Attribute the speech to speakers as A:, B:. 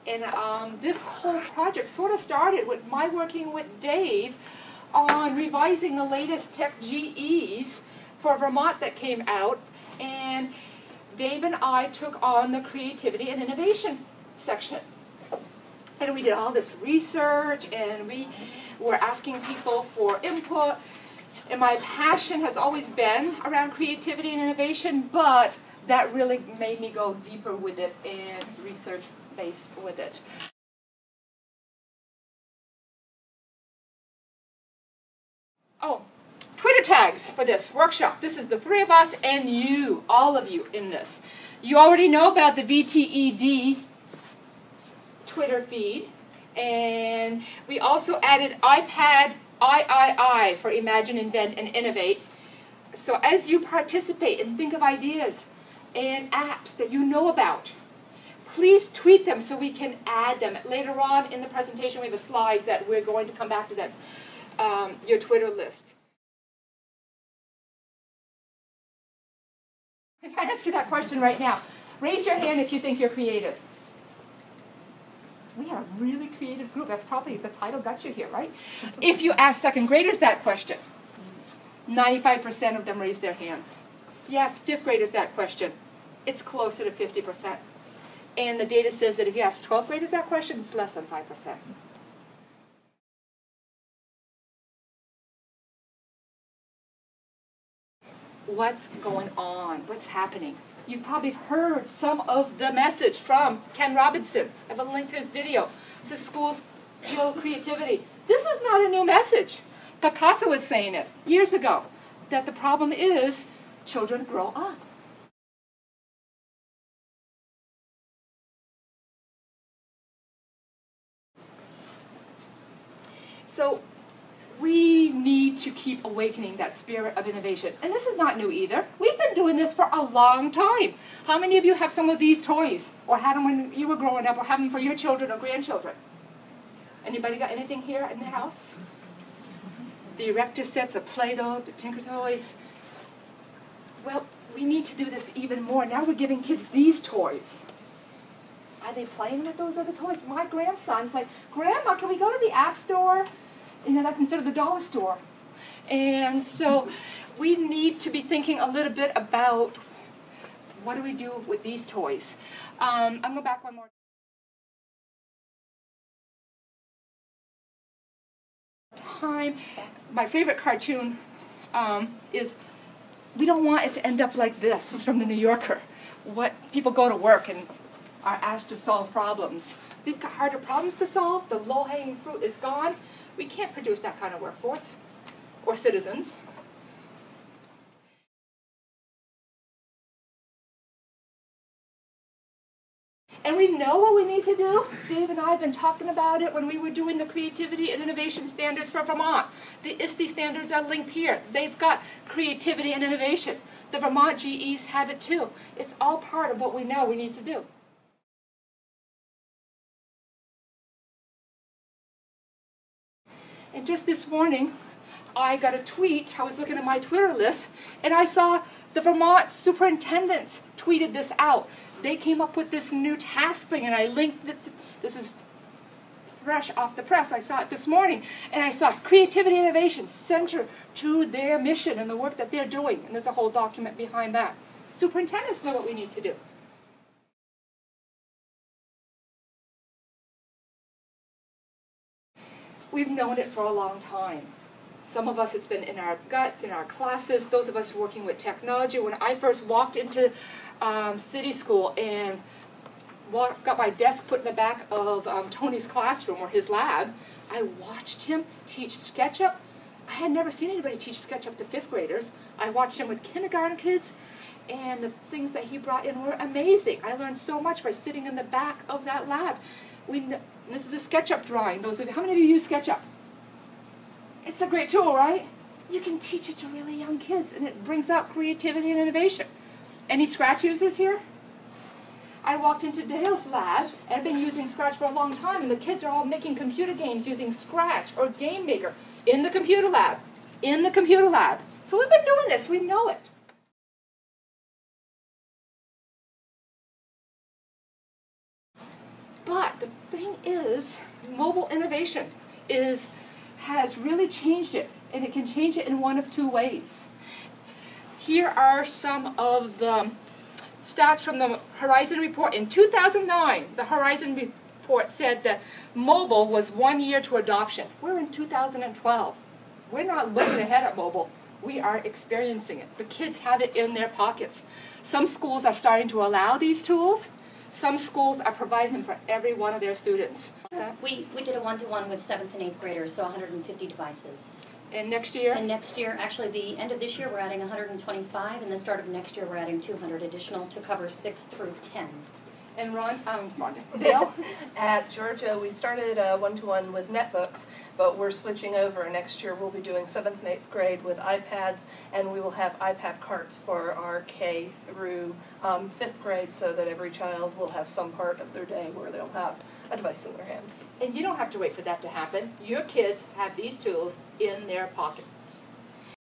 A: And this whole project sort of started with my working with Dave on revising the latest tech GEs for Vermont that came out. And Dave and I took on the creativity and innovation section. And we did all this research, and we were asking people for input. And my passion has always been around creativity and innovation, but that really made me go deeper with it and research-based with it. Oh, Twitter tags for this workshop. This is the three of us and you, all of you in this. You already know about the VTED Twitter feed, and we also added iPad III for Imagine, Invent, and Innovate. So as you participate and think of ideas and apps that you know about, please tweet them so we can add them. Later on in the presentation we have a slide that we're going to come back to that, your Twitter list. If I ask you that question right now, raise your hand if you think you're creative. We have a really creative group. That's probably the title got you here, right? If you ask second graders that question, 95% of them raise their hands. If you ask fifth graders that question, it's closer to 50%. And the data says that if you ask 12th graders that question, it's less than 5%. What's going on? What's happening? You've probably heard some of the message from Ken Robinson. I have a link to his video. It says schools kill creativity. This is not a new message. Picasso was saying it years ago, that the problem is children grow up. So we need to keep awakening that spirit of innovation. And this is not new either. We've been doing this for a long time. How many of you have some of these toys, or had them when you were growing up, or have them for your children or grandchildren? Anybody got anything here in the house? The erector sets of Play-Doh, the Tinker Toys. Well, we need to do this even more. Now we're giving kids these toys. Are they playing with those other toys? My grandson's like, Grandma, can we go to the app store? You know, that's instead of the dollar store. And so we need to be thinking a little bit about what do we do with these toys. I'll go back one more time. My favorite cartoon is, we don't want it to end up like this. This is from the New Yorker. What people go to work and are asked to solve problems. We've got harder problems to solve. The low-hanging fruit is gone. We can't produce that kind of workforce or citizens. And we know what we need to do. Dave and I have been talking about it when we were doing the creativity and innovation standards for Vermont. The ISTE standards are linked here. They've got creativity and innovation. The Vermont GEs have it too. It's all part of what we know we need to do. And just this morning, I got a tweet. I was looking at my Twitter list, and I saw the Vermont superintendents tweeted this out. They came up with this new task thing, and I linked it. This is fresh off the press. I saw it this morning, and I saw creativity and innovation central to their mission and the work that they're doing. And there's a whole document behind that. Superintendents know what we need to do. We've known it for a long time. Some of us, it's been in our guts, in our classes, those of us working with technology. When I first walked into city school and got my desk put in the back of Tony's classroom or his lab, I watched him teach SketchUp. I had never seen anybody teach SketchUp to fifth graders. I watched him with kindergarten kids, and the things that he brought in were amazing. I learned so much by sitting in the back of that lab. This is a SketchUp drawing. Those of you, how many of you use SketchUp? It's a great tool, right? You can teach it to really young kids, and it brings out creativity and innovation. Any Scratch users here? I walked into Dale's lab, and I've been using Scratch for a long time, and the kids are all making computer games using Scratch or Game Maker in the computer lab. In the computer lab. So we've been doing this. We know it. But is mobile innovation has really changed it, and it can change it in one of two ways. Here are some of the stats from the Horizon Report. In 2009, the Horizon Report said that mobile was 1 year to adoption. We're in 2012. We're not looking ahead at mobile. We are experiencing it. The kids have it in their pockets. Some schools are starting to allow these tools. Some schools are providing them for every one of their students.
B: We did a one-to-one with 7th and 8th graders, so 150 devices.
A: And next year?
B: And next year, actually the end of this year, we're adding 125, and the start of next year, we're adding 200 additional to cover 6 through 10.
A: And Dale?
C: At Georgia, we started one-to-one with netbooks, but we're switching over. Next year, we'll be doing 7th and 8th grade with iPads, and we will have iPad carts for our K through 5th grade, so that every child will have some part of their day where they'll have a device in their hand.
A: And you don't have to wait for that to happen. Your kids have these tools in their pocket.